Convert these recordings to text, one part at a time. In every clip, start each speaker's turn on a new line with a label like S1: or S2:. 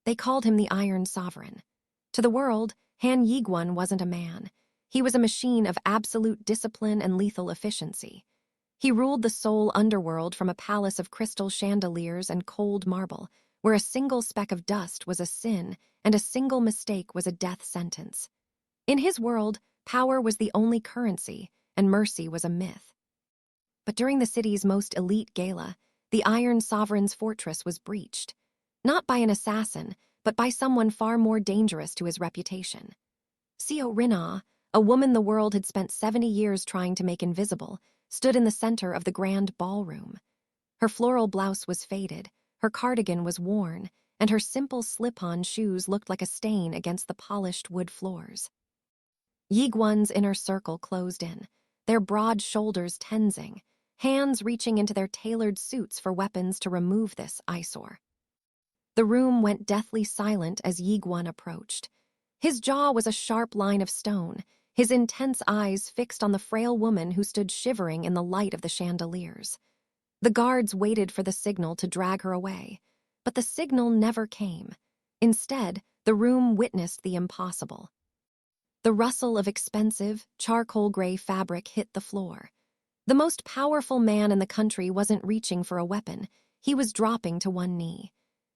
S1: They called him the Iron Sovereign. To the world, Han Jae-Gwon wasn't a man. He was a machine of absolute discipline and lethal efficiency. He ruled the Seoul underworld from a palace of crystal chandeliers and cold marble, where a single speck of dust was a sin and a single mistake was a death sentence. In his world, power was the only currency, and mercy was a myth. But during the city's most elite gala, the Iron Sovereign's fortress was breached. Not by an assassin, but by someone far more dangerous to his reputation. Seo Rin-Ah, a woman the world had spent 70 years trying to make invisible, stood in the center of the grand ballroom. Her floral blouse was faded, her cardigan was worn, and her simple slip-on shoes looked like a stain against the polished wood floors. Jae-Gwon's inner circle closed in, their broad shoulders tensing, hands reaching into their tailored suits for weapons to remove this eyesore. The room went deathly silent as Jae-Gwon approached. His jaw was a sharp line of stone, his intense eyes fixed on the frail woman who stood shivering in the light of the chandeliers. The guards waited for the signal to drag her away, but the signal never came. Instead, the room witnessed the impossible. The rustle of expensive, charcoal-gray fabric hit the floor. The most powerful man in the country wasn't reaching for a weapon, he was dropping to one knee.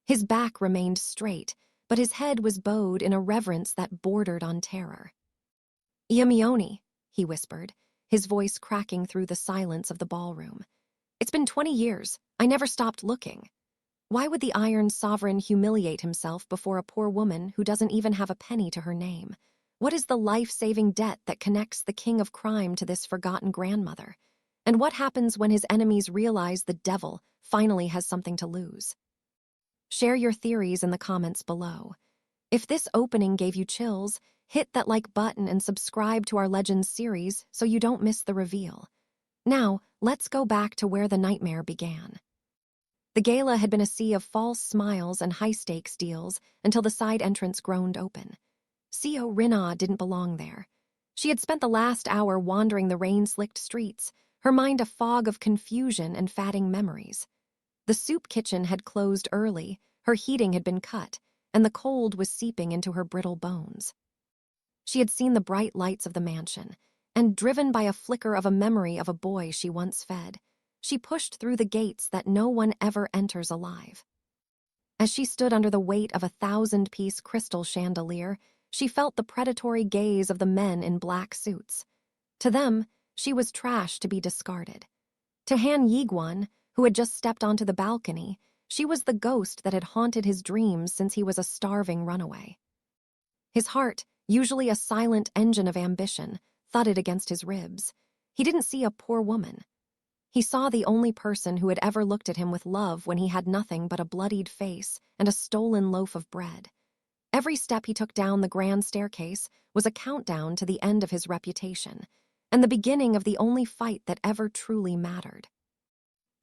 S1: His back remained straight, but his head was bowed in a reverence that bordered on terror. "Iamioni," he whispered, his voice cracking through the silence of the ballroom. "It's been 20 years. I never stopped looking. Why would the Iron Sovereign humiliate himself before a poor woman who doesn't even have a penny to her name? What is the life-saving debt that connects the king of crime to this forgotten grandmother? And what happens when his enemies realize the devil finally has something to lose?" Share your theories in the comments below. If this opening gave you chills, hit that like button and subscribe to our Legends series so you don't miss the reveal. Now, let's go back to where the nightmare began. The gala had been a sea of false smiles and high-stakes deals until the side entrance groaned open. Seo Rin-Ah didn't belong there. She had spent the last hour wandering the rain-slicked streets, her mind a fog of confusion and fatting memories. The soup kitchen had closed early, her heating had been cut, and the cold was seeping into her brittle bones. She had seen the bright lights of the mansion, and driven by a flicker of a memory of a boy she once fed, she pushed through the gates that no one ever enters alive. As she stood under the weight of a 1,000-piece crystal chandelier, she felt the predatory gaze of the men in black suits. To them, she was trash to be discarded. To Han Jae-Gwon, who had just stepped onto the balcony, she was the ghost that had haunted his dreams since he was a starving runaway. His heart, usually a silent engine of ambition, thudded against his ribs. He didn't see a poor woman. He saw the only person who had ever looked at him with love when he had nothing but a bloodied face and a stolen loaf of bread. Every step he took down the grand staircase was a countdown to the end of his reputation, and the beginning of the only fight that ever truly mattered.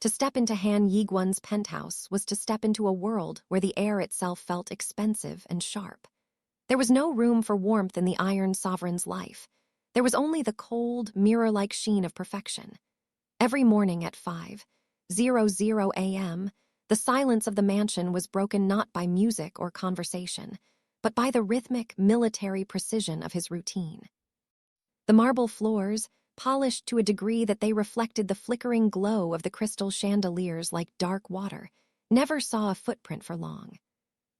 S1: To step into Han Jae-Gwon's penthouse was to step into a world where the air itself felt expensive and sharp. There was no room for warmth in the Iron Sovereign's life. There was only the cold, mirror-like sheen of perfection. Every morning at 5:00 a.m., the silence of the mansion was broken not by music or conversation, but by the rhythmic, military precision of his routine. The marble floors, polished to a degree that they reflected the flickering glow of the crystal chandeliers like dark water, never saw a footprint for long.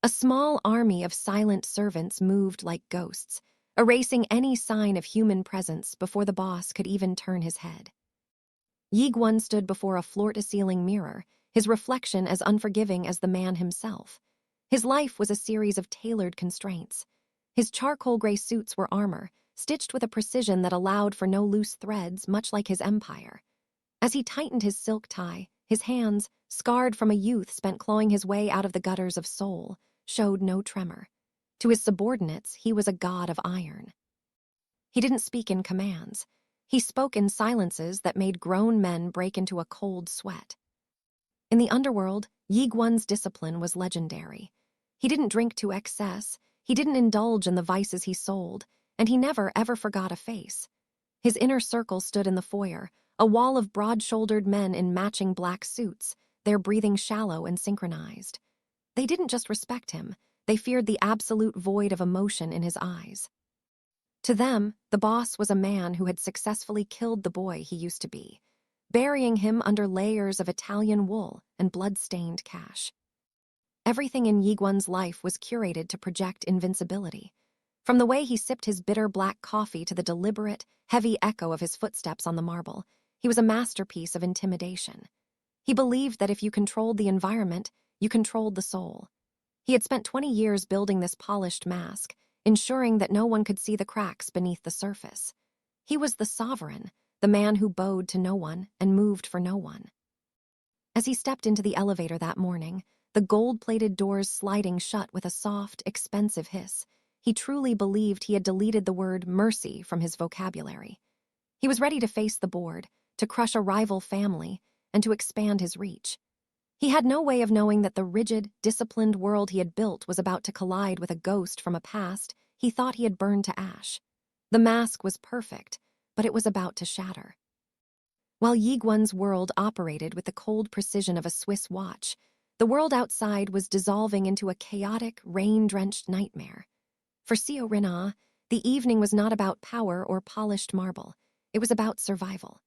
S1: A small army of silent servants moved like ghosts, erasing any sign of human presence before the boss could even turn his head. Jae-Gwon stood before a floor-to-ceiling mirror, his reflection as unforgiving as the man himself. His life was a series of tailored constraints. His charcoal-gray suits were armor, stitched with a precision that allowed for no loose threads, much like his empire. As he tightened his silk tie, his hands, scarred from a youth spent clawing his way out of the gutters of Seoul, showed no tremor. To his subordinates, he was a god of iron. He didn't speak in commands. He spoke in silences that made grown men break into a cold sweat. In the underworld, Jae-Gwon's discipline was legendary. He didn't drink to excess, he didn't indulge in the vices he sold, and he never ever forgot a face. His inner circle stood in the foyer, a wall of broad-shouldered men in matching black suits, their breathing shallow and synchronized. They didn't just respect him, They feared the absolute void of emotion in his eyes. To them, the boss was a man who had successfully killed the boy he used to be, burying him under layers of Italian wool and blood-stained cash. Everything in Jae-Gwon's life was curated to project invincibility. From the way he sipped his bitter black coffee to the deliberate, heavy echo of his footsteps on the marble, he was a masterpiece of intimidation. He believed that if you controlled the environment, you controlled the soul. He had spent 20 years building this polished mask, ensuring that no one could see the cracks beneath the surface. He was the sovereign, the man who bowed to no one and moved for no one. As he stepped into the elevator that morning, the gold-plated doors sliding shut with a soft, expensive hiss, he truly believed he had deleted the word mercy from his vocabulary. He was ready to face the board, to crush a rival family, and to expand his reach. He had no way of knowing that the rigid, disciplined world he had built was about to collide with a ghost from a past he thought he had burned to ash. The mask was perfect, but it was about to shatter. While Jae-Gwon's world operated with the cold precision of a Swiss watch, the world outside was dissolving into a chaotic, rain-drenched nightmare. For Seo Rin-Ah, the evening was not about power or polished marble. It was about survival.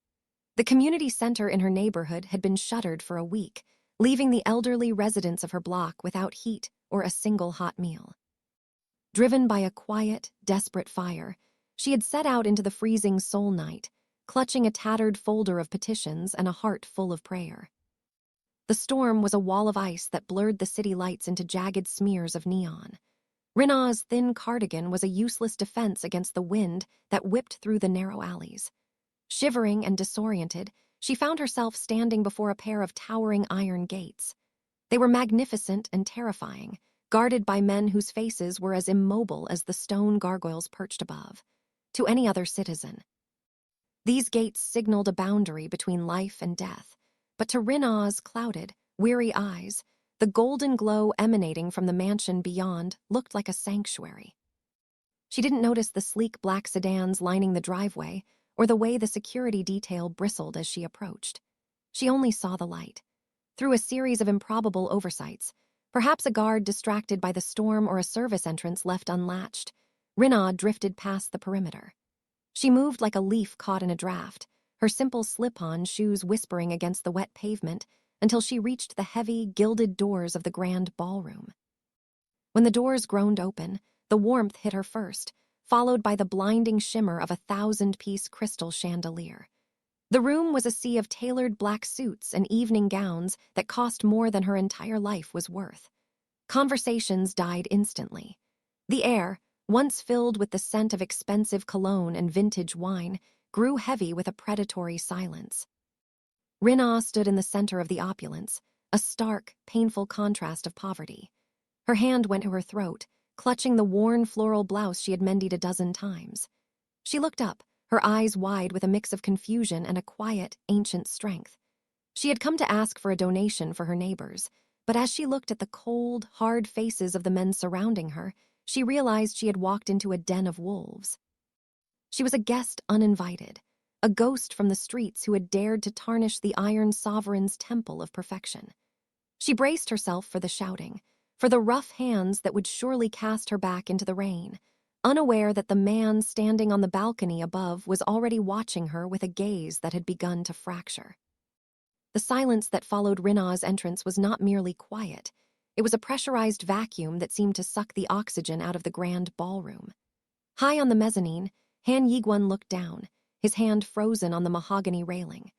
S1: The community center in her neighborhood had been shuttered for a week, leaving the elderly residents of her block without heat or a single hot meal. Driven by a quiet, desperate fire, she had set out into the freezing soul night, clutching a tattered folder of petitions and a heart full of prayer. The storm was a wall of ice that blurred the city lights into jagged smears of neon. Rin-Ah's thin cardigan was a useless defense against the wind that whipped through the narrow alleys. Shivering and disoriented, she found herself standing before a pair of towering iron gates. They were magnificent and terrifying, guarded by men whose faces were as immobile as the stone gargoyles perched above. To any other citizen, these gates signaled a boundary between life and death, but to Rin-Ah's clouded, weary eyes, the golden glow emanating from the mansion beyond looked like a sanctuary. She didn't notice the sleek black sedans lining the driveway or the way the security detail bristled as she approached. She only saw the light. Through a series of improbable oversights, perhaps a guard distracted by the storm or a service entrance left unlatched, Rin-Ah drifted past the perimeter. She moved like a leaf caught in a draft, her simple slip-on shoes whispering against the wet pavement until she reached the heavy, gilded doors of the grand ballroom. When the doors groaned open, the warmth hit her first, followed by the blinding shimmer of a 1,000-piece crystal chandelier. The room was a sea of tailored black suits and evening gowns that cost more than her entire life was worth. Conversations died instantly. The air, once filled with the scent of expensive cologne and vintage wine, grew heavy with a predatory silence. Rin-Ah stood in the center of the opulence, a stark, painful contrast of poverty. Her hand went to her throat, clutching the worn floral blouse she had mended a dozen times. She looked up, her eyes wide with a mix of confusion and a quiet, ancient strength. She had come to ask for a donation for her neighbors, but as she looked at the cold, hard faces of the men surrounding her, she realized she had walked into a den of wolves. She was a guest uninvited, a ghost from the streets who had dared to tarnish the Iron Sovereign's temple of perfection. She braced herself for the shouting, for the rough hands that would surely cast her back into the rain, unaware that the man standing on the balcony above was already watching her with a gaze that had begun to fracture. The silence that followed Rin-Ah's entrance was not merely quiet. It was a pressurized vacuum that seemed to suck the oxygen out of the grand ballroom. High on the mezzanine, Han Jae-Gwon looked down, his hand frozen on the mahogany railing.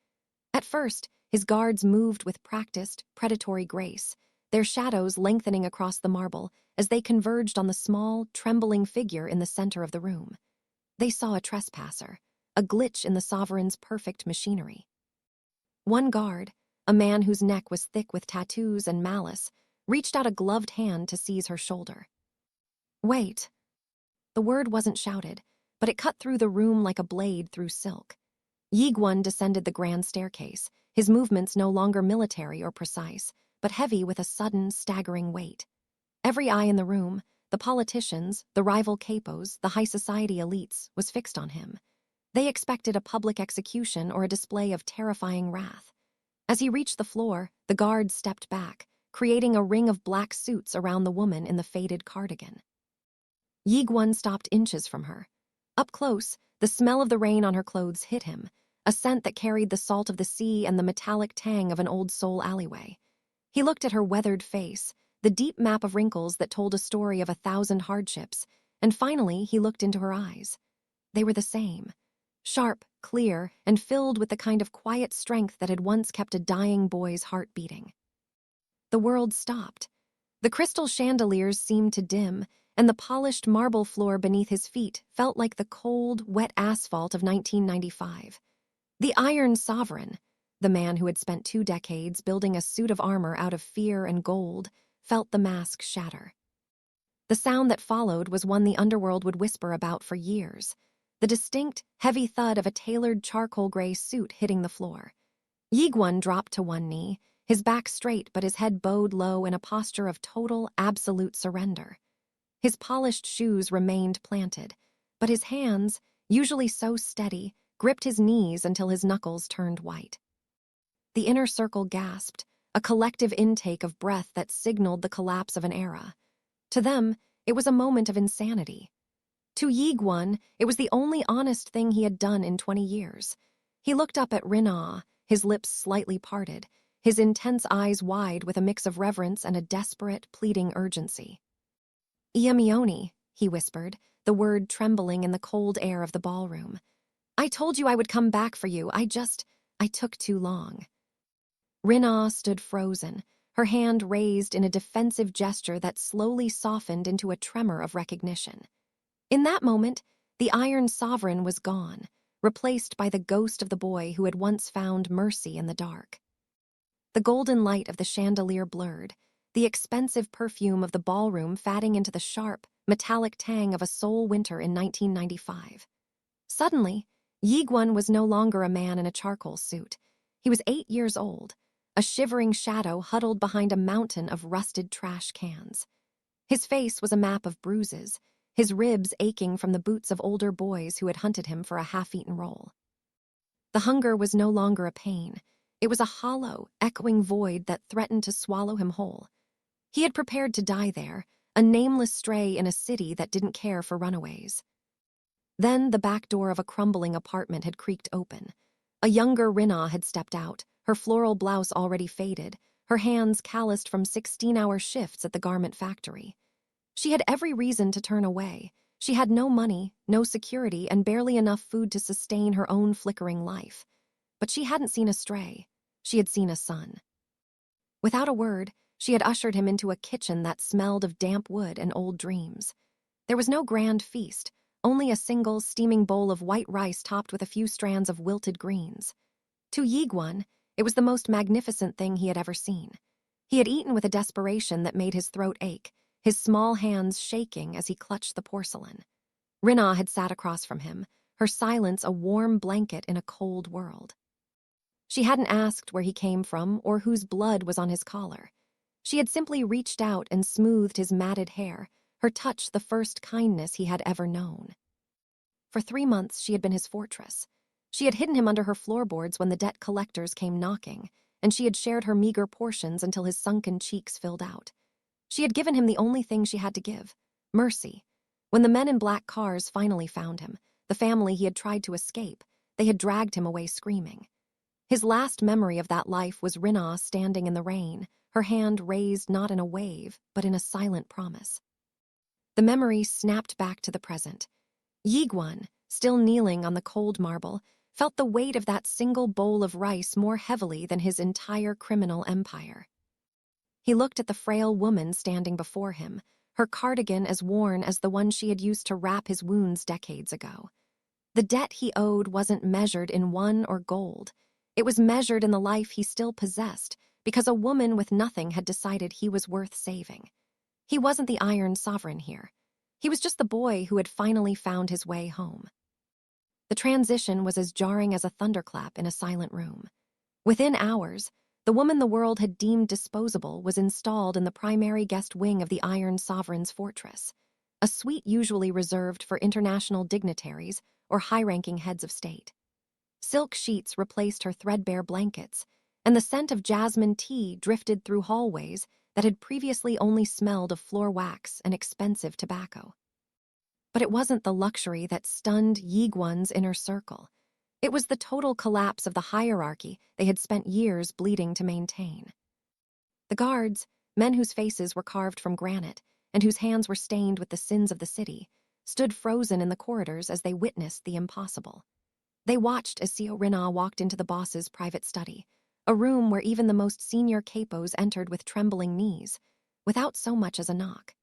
S1: At first, his guards moved with practiced, predatory grace, their shadows lengthening across the marble as they converged on the small, trembling figure in the center of the room. They saw a trespasser, a glitch in the sovereign's perfect machinery. One guard, a man whose neck was thick with tattoos and malice, reached out a gloved hand to seize her shoulder. "Wait." The word wasn't shouted, but it cut through the room like a blade through silk. Jae-Gwon descended the grand staircase, his movements no longer military or precise, but heavy with a sudden, staggering weight. Every eye in the room, the politicians, the rival capos, the high society elites, was fixed on him. They expected a public execution or a display of terrifying wrath. As he reached the floor, the guards stepped back, creating a ring of black suits around the woman in the faded cardigan. Jae-Gwon stopped inches from her. Up close, the smell of the rain on her clothes hit him, a scent that carried the salt of the sea and the metallic tang of an old Seoul alleyway. He looked at her weathered face, the deep map of wrinkles that told a story of 1,000 hardships, and finally he looked into her eyes. They were the same. Sharp, clear, and filled with the kind of quiet strength that had once kept a dying boy's heart beating. The world stopped. The crystal chandeliers seemed to dim, and the polished marble floor beneath his feet felt like the cold, wet asphalt of 1995. The Iron Sovereign, the man who had spent 2 decades building a suit of armor out of fear and gold, felt the mask shatter. The sound that followed was one the underworld would whisper about for years, the distinct, heavy thud of a tailored charcoal gray suit hitting the floor. Jae-Gwon dropped to one knee, his back straight but his head bowed low in a posture of total, absolute surrender. His polished shoes remained planted, but his hands, usually so steady, gripped his knees until his knuckles turned white. The inner circle gasped, a collective intake of breath that signaled the collapse of an era. To them, it was a moment of insanity. To Jae-Gwon, it was the only honest thing he had done in 20 years. He looked up at Rin-Ah, his lips slightly parted, his intense eyes wide with a mix of reverence and a desperate, pleading urgency. "Iamioni," he whispered, the word trembling in the cold air of the ballroom. "I told you I would come back for you, I took too long." Rin-Ah stood frozen, her hand raised in a defensive gesture that slowly softened into a tremor of recognition. In that moment, the Iron Sovereign was gone, replaced by the ghost of the boy who had once found mercy in the dark. The golden light of the chandelier blurred, the expensive perfume of the ballroom fading into the sharp, metallic tang of a Seoul winter in 1995. Suddenly, Jae-Gwon was no longer a man in a charcoal suit. He was 8 years old, a shivering shadow huddled behind a mountain of rusted trash cans. His face was a map of bruises, his ribs aching from the boots of older boys who had hunted him for a half-eaten roll. The hunger was no longer a pain. It was a hollow, echoing void that threatened to swallow him whole. He had prepared to die there, a nameless stray in a city that didn't care for runaways. Then the back door of a crumbling apartment had creaked open. A younger Rin-Ah had stepped out, her floral blouse already faded, her hands calloused from 16-hour shifts at the garment factory. She had every reason to turn away. She had no money, no security, and barely enough food to sustain her own flickering life. But she hadn't seen a stray. She had seen a son. Without a word, she had ushered him into a kitchen that smelled of damp wood and old dreams. There was no grand feast, only a single, steaming bowl of white rice topped with a few strands of wilted greens. To Jae-Gwon, it was the most magnificent thing he had ever seen. He had eaten with a desperation that made his throat ache, his small hands shaking as he clutched the porcelain. Rin-Ah had sat across from him, her silence a warm blanket in a cold world. She hadn't asked where he came from or whose blood was on his collar. She had simply reached out and smoothed his matted hair, her touch the first kindness he had ever known. For 3 months she had been his fortress. She had hidden him under her floorboards when the debt collectors came knocking, and she had shared her meager portions until his sunken cheeks filled out. She had given him the only thing she had to give, mercy. When the men in black cars finally found him, the family he had tried to escape, they had dragged him away screaming. His last memory of that life was Rin-Ah standing in the rain, her hand raised not in a wave, but in a silent promise. The memory snapped back to the present. Jae-Gwon, still kneeling on the cold marble, felt the weight of that single bowl of rice more heavily than his entire criminal empire. He looked at the frail woman standing before him, her cardigan as worn as the one she had used to wrap his wounds decades ago. The debt he owed wasn't measured in won or gold. It was measured in the life he still possessed, because a woman with nothing had decided he was worth saving. He wasn't the Iron Sovereign here. He was just the boy who had finally found his way home. The transition was as jarring as a thunderclap in a silent room. Within hours, the woman the world had deemed disposable was installed in the primary guest wing of the Iron Sovereign's fortress, a suite usually reserved for international dignitaries or high-ranking heads of state. Silk sheets replaced her threadbare blankets, and the scent of jasmine tea drifted through hallways that had previously only smelled of floor wax and expensive tobacco. But it wasn't the luxury that stunned Jae-Gwon's inner circle. It was the total collapse of the hierarchy they had spent years bleeding to maintain. The guards, men whose faces were carved from granite and whose hands were stained with the sins of the city, stood frozen in the corridors as they witnessed the impossible. They watched as Seo Rin-Ah walked into the boss's private study, a room where even the most senior capos entered with trembling knees, without so much as a knock.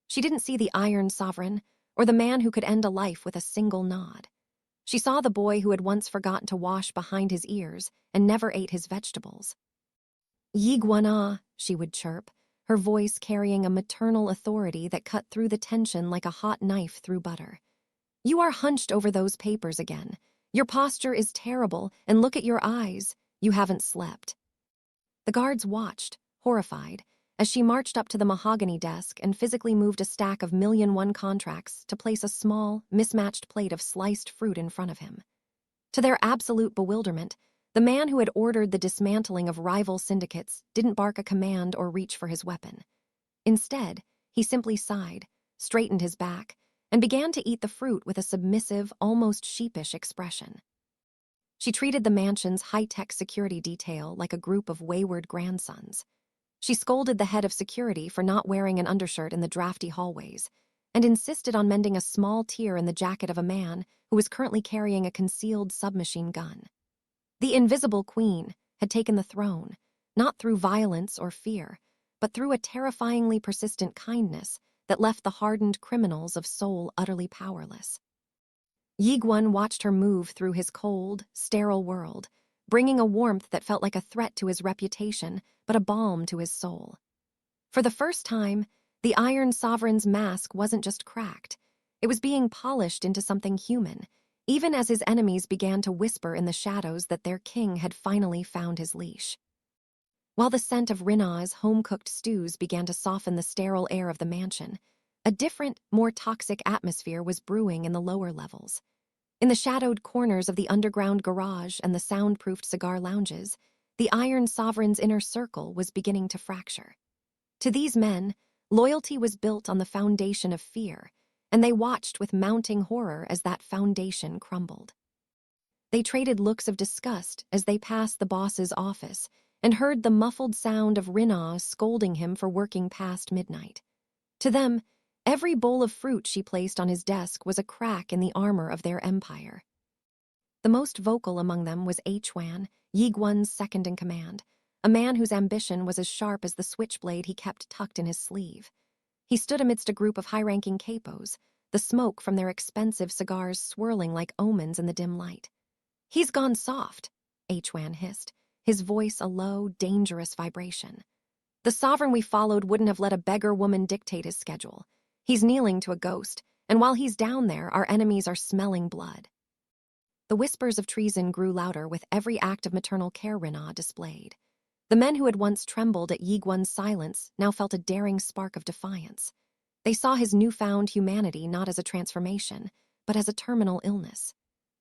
S1: She didn't see the Iron Sovereign or the man who could end a life with a single nod. She saw the boy who had once forgotten to wash behind his ears and never ate his vegetables. Jae-Gwon, she would chirp, her voice carrying a maternal authority that cut through the tension like a hot knife through butter. You are hunched over those papers again. Your posture is terrible, and look at your eyes. You haven't slept. The guards watched, horrified, as she marched up to the mahogany desk and physically moved a stack of 1,000,001 contracts to place a small, mismatched plate of sliced fruit in front of him. To their absolute bewilderment, the man who had ordered the dismantling of rival syndicates didn't bark a command or reach for his weapon. Instead, he simply sighed, straightened his back, and began to eat the fruit with a submissive, almost sheepish expression. She treated the mansion's high-tech security detail like a group of wayward grandsons. She scolded the head of security for not wearing an undershirt in the drafty hallways, and insisted on mending a small tear in the jacket of a man who was currently carrying a concealed submachine gun. The Invisible Queen had taken the throne, not through violence or fear, but through a terrifyingly persistent kindness that left the hardened criminals of Seoul utterly powerless. Jae-Gwon watched her move through his cold, sterile world, bringing a warmth that felt like a threat to his reputation, but a balm to his soul. For the first time, the Iron Sovereign's mask wasn't just cracked. It was being polished into something human, even as his enemies began to whisper in the shadows that their king had finally found his leash. While the scent of Rin-Ah's home-cooked stews began to soften the sterile air of the mansion, a different, more toxic atmosphere was brewing in the lower levels. In the shadowed corners of the underground garage and the soundproofed cigar lounges, the Iron Sovereign's inner circle was beginning to fracture. To these men, loyalty was built on the foundation of fear, and they watched with mounting horror as that foundation crumbled. They traded looks of disgust as they passed the boss's office and heard the muffled sound of Rin-Ah scolding him for working past midnight. To them, every bowl of fruit she placed on his desk was a crack in the armor of their empire. The most vocal among them was Jae-Gwon, Jae-Gwon's second-in-command, a man whose ambition was as sharp as the switchblade he kept tucked in his sleeve. He stood amidst a group of high-ranking capos, the smoke from their expensive cigars swirling like omens in the dim light. "He's gone soft," Jae-Gwon hissed, his voice a low, dangerous vibration. "The sovereign we followed wouldn't have let a beggar woman dictate his schedule. He's kneeling to a ghost, and while he's down there, our enemies are smelling blood." The whispers of treason grew louder with every act of maternal care Rin-Ah displayed. The men who had once trembled at Jae-Gwon's silence now felt a daring spark of defiance. They saw his newfound humanity not as a transformation, but as a terminal illness.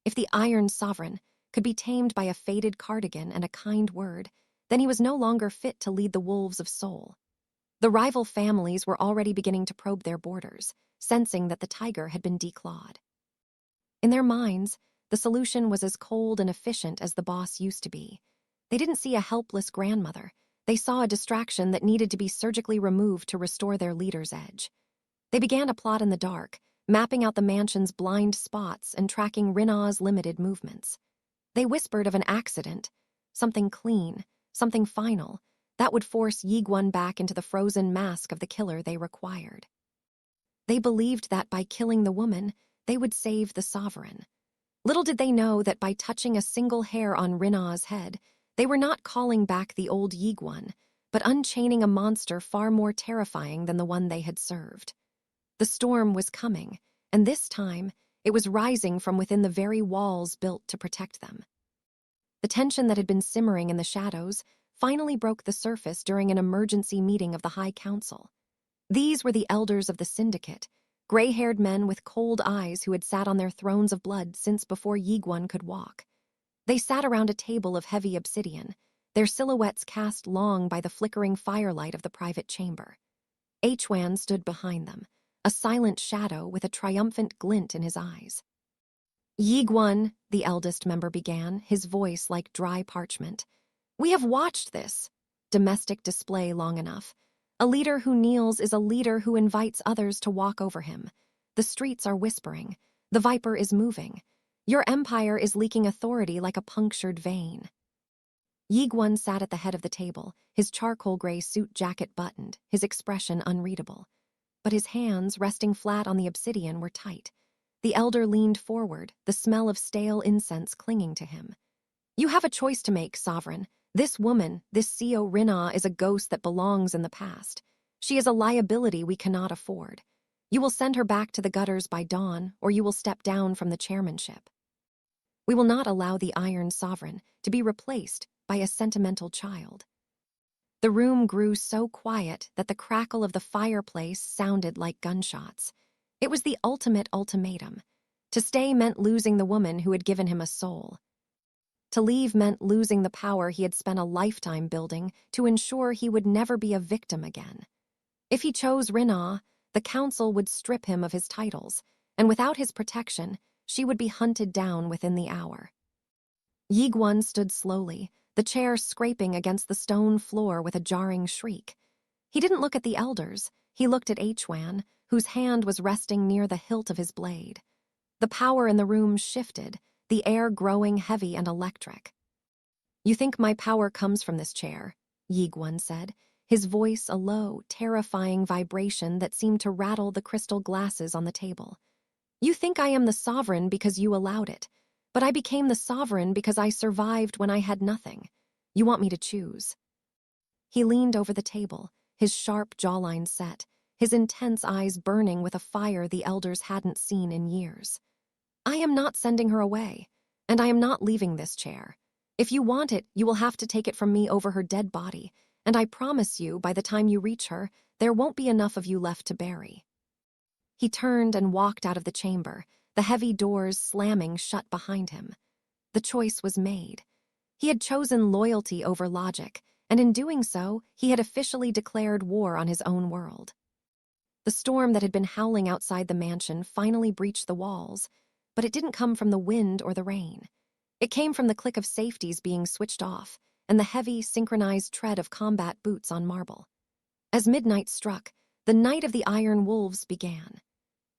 S1: If the Iron Sovereign could be tamed by a faded cardigan and a kind word, then he was no longer fit to lead the wolves of Seoul. The rival families were already beginning to probe their borders, sensing that the tiger had been declawed. In their minds, the solution was as cold and efficient as the boss used to be. They didn't see a helpless grandmother. They saw a distraction that needed to be surgically removed to restore their leader's edge. They began to plot in the dark, mapping out the mansion's blind spots and tracking Rin-Ah's limited movements. They whispered of an accident, something clean, something final, that would force Jae-Gwon back into the frozen mask of the killer they required. They believed that by killing the woman, they would save the sovereign. Little did they know that by touching a single hair on Rin-Ah's head, they were not calling back the old Jae-Gwon, but unchaining a monster far more terrifying than the one they had served. The storm was coming, and this time, it was rising from within the very walls built to protect them. The tension that had been simmering in the shadows finally broke the surface during an emergency meeting of the High Council. These were the elders of the syndicate, gray-haired men with cold eyes who had sat on their thrones of blood since before Jae-Gwon could walk. They sat around a table of heavy obsidian, their silhouettes cast long by the flickering firelight of the private chamber. Jae-Gwon stood behind them, a silent shadow with a triumphant glint in his eyes. Jae-Gwon, the eldest member began, his voice like dry parchment. We have watched this domestic display long enough. A leader who kneels is a leader who invites others to walk over him. The streets are whispering. The viper is moving. Your empire is leaking authority like a punctured vein. Jae-Gwon sat at the head of the table, his charcoal gray suit jacket buttoned, his expression unreadable. But his hands, resting flat on the obsidian, were tight. The elder leaned forward, the smell of stale incense clinging to him. You have a choice to make, Sovereign. This woman, this Seo Rin-Ah, is a ghost that belongs in the past. She is a liability we cannot afford. You will send her back to the gutters by dawn, or you will step down from the chairmanship. We will not allow the Iron Sovereign to be replaced by a sentimental child. The room grew so quiet that the crackle of the fireplace sounded like gunshots. It was the ultimate ultimatum. To stay meant losing the woman who had given him a soul. To leave meant losing the power he had spent a lifetime building to ensure he would never be a victim again. If he chose Rin-Ah, the council would strip him of his titles, and without his protection, she would be hunted down within the hour. Jae-Gwon stood slowly, the chair scraping against the stone floor with a jarring shriek. He didn't look at the elders, he looked at Jae-Gwon, whose hand was resting near the hilt of his blade. The power in the room shifted, the air growing heavy and electric. You think my power comes from this chair, Jae-Gwon said, his voice a low, terrifying vibration that seemed to rattle the crystal glasses on the table. You think I am the sovereign because you allowed it, but I became the sovereign because I survived when I had nothing. You want me to choose. He leaned over the table, his sharp jawline set, his intense eyes burning with a fire the elders hadn't seen in years. I am not sending her away, and I am not leaving this chair. If you want it, you will have to take it from me over her dead body, and I promise you, by the time you reach her, there won't be enough of you left to bury. He turned and walked out of the chamber, the heavy doors slamming shut behind him. The choice was made. He had chosen loyalty over logic, and in doing so, he had officially declared war on his own world. The storm that had been howling outside the mansion finally breached the walls, but it didn't come from the wind or the rain. It came from the click of safeties being switched off and the heavy, synchronized tread of combat boots on marble. As midnight struck, the night of the Iron Wolves began.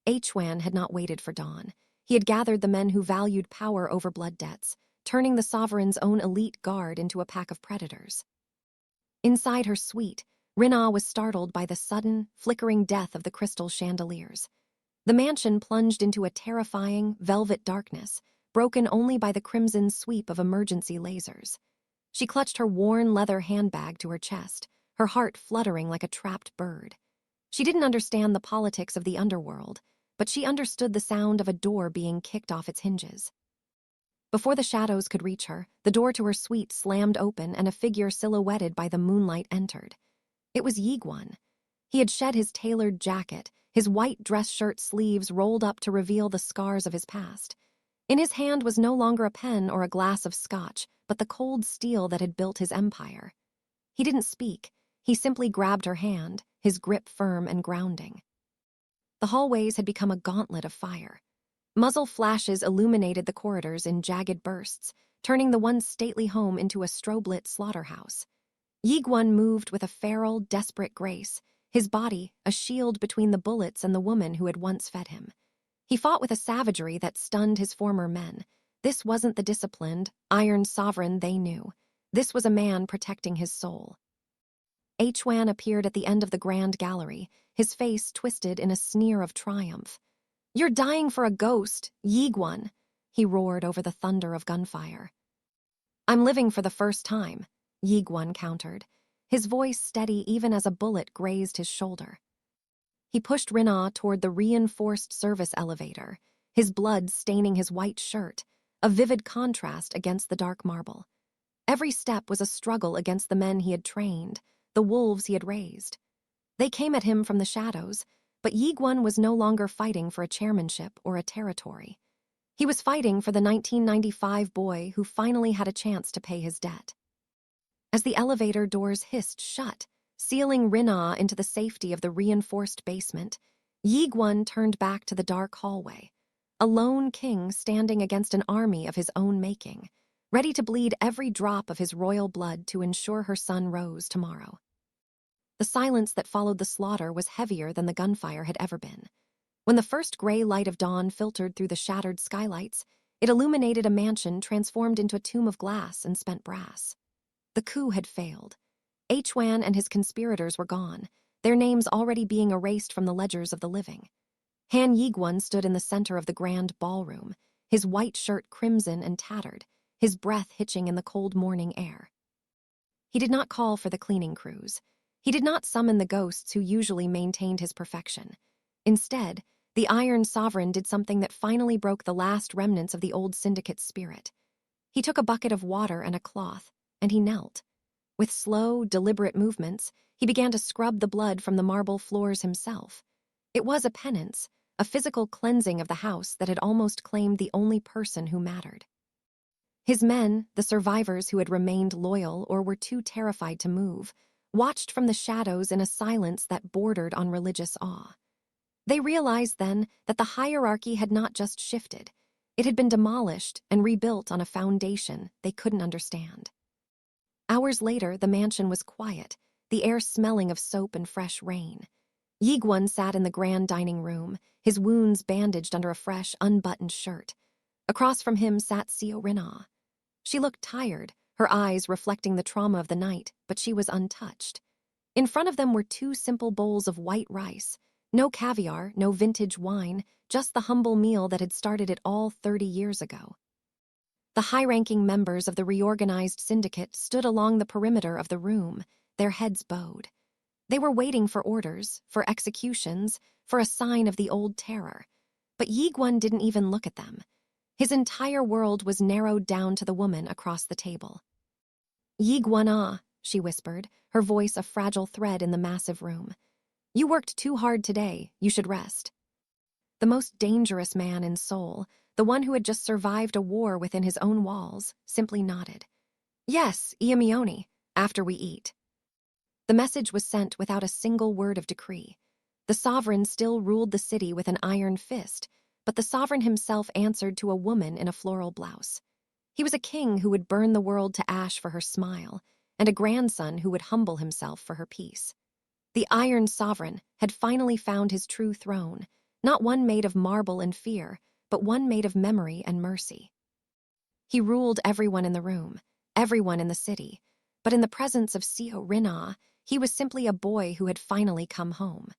S1: Jae-Gwon had not waited for dawn. He had gathered the men who valued power over blood debts, turning the Sovereign's own elite guard into a pack of predators. Inside her suite, Rin-Ah was startled by the sudden, flickering death of the crystal chandeliers. The mansion plunged into a terrifying, velvet darkness, broken only by the crimson sweep of emergency lasers. She clutched her worn leather handbag to her chest, her heart fluttering like a trapped bird. She didn't understand the politics of the underworld, but she understood the sound of a door being kicked off its hinges. Before the shadows could reach her, the door to her suite slammed open and a figure silhouetted by the moonlight entered. It was Jae-Gwon. He had shed his tailored jacket, his white dress shirt sleeves rolled up to reveal the scars of his past. In his hand was no longer a pen or a glass of scotch, but the cold steel that had built his empire. He didn't speak. He simply grabbed her hand, his grip firm and grounding. The hallways had become a gauntlet of fire. Muzzle flashes illuminated the corridors in jagged bursts, turning the once stately home into a strobe-lit slaughterhouse. Jae-Gwon moved with a feral, desperate grace, his body a shield between the bullets and the woman who had once fed him. He fought with a savagery that stunned his former men. This wasn't the disciplined, Iron Sovereign they knew. This was a man protecting his soul. Jae-Gwon appeared at the end of the grand gallery, his face twisted in a sneer of triumph. You're dying for a ghost, Jae-Gwon, he roared over the thunder of gunfire. I'm living for the first time, Jae-Gwon countered, his voice steady even as a bullet grazed his shoulder. He pushed Rin-Ah toward the reinforced service elevator, his blood staining his white shirt, a vivid contrast against the dark marble. Every step was a struggle against the men he had trained, the wolves he had raised. They came at him from the shadows, but Jae-Gwon was no longer fighting for a chairmanship or a territory. He was fighting for the 1995 boy who finally had a chance to pay his debt. As the elevator doors hissed shut, sealing Rin-Ah into the safety of the reinforced basement, Jae-Gwon turned back to the dark hallway, a lone king standing against an army of his own making, ready to bleed every drop of his royal blood to ensure her son rose tomorrow. The silence that followed the slaughter was heavier than the gunfire had ever been. When the first gray light of dawn filtered through the shattered skylights, it illuminated a mansion transformed into a tomb of glass and spent brass. The coup had failed. Jae-Gwon and his conspirators were gone, their names already being erased from the ledgers of the living. Han Jae-Gwon stood in the center of the grand ballroom, his white shirt crimson and tattered, his breath hitching in the cold morning air. He did not call for the cleaning crews. He did not summon the ghosts who usually maintained his perfection. Instead, the Iron Sovereign did something that finally broke the last remnants of the old syndicate's spirit. He took a bucket of water and a cloth, and he knelt. With slow, deliberate movements, he began to scrub the blood from the marble floors himself. It was a penance, a physical cleansing of the house that had almost claimed the only person who mattered. His men, the survivors who had remained loyal or were too terrified to move, watched from the shadows in a silence that bordered on religious awe. They realized then that the hierarchy had not just shifted. It had been demolished and rebuilt on a foundation they couldn't understand. Hours later, the mansion was quiet, the air smelling of soap and fresh rain. Jae-Gwon sat in the grand dining room, his wounds bandaged under a fresh, unbuttoned shirt. Across from him sat Seo Rin-Ah. She looked tired, her eyes reflecting the trauma of the night, but she was untouched. In front of them were two simple bowls of white rice. No caviar, no vintage wine, just the humble meal that had started it all 30 years ago. The high-ranking members of the reorganized syndicate stood along the perimeter of the room, their heads bowed. They were waiting for orders, for executions, for a sign of the old terror. But Jae-Gwon didn't even look at them. His entire world was narrowed down to the woman across the table. "Jae-Gwon-ah," she whispered, her voice a fragile thread in the massive room. "You worked too hard today, you should rest." The most dangerous man in Seoul, the one who had just survived a war within his own walls, simply nodded. "Yes, Iamione, after we eat." The message was sent without a single word of decree. The sovereign still ruled the city with an iron fist, but the sovereign himself answered to a woman in a floral blouse. He was a king who would burn the world to ash for her smile, and a grandson who would humble himself for her peace. The Iron Sovereign had finally found his true throne, not one made of marble and fear, but one made of memory and mercy. He ruled everyone in the room, everyone in the city, but in the presence of Seo Rin-Ah, he was simply a boy who had finally come home.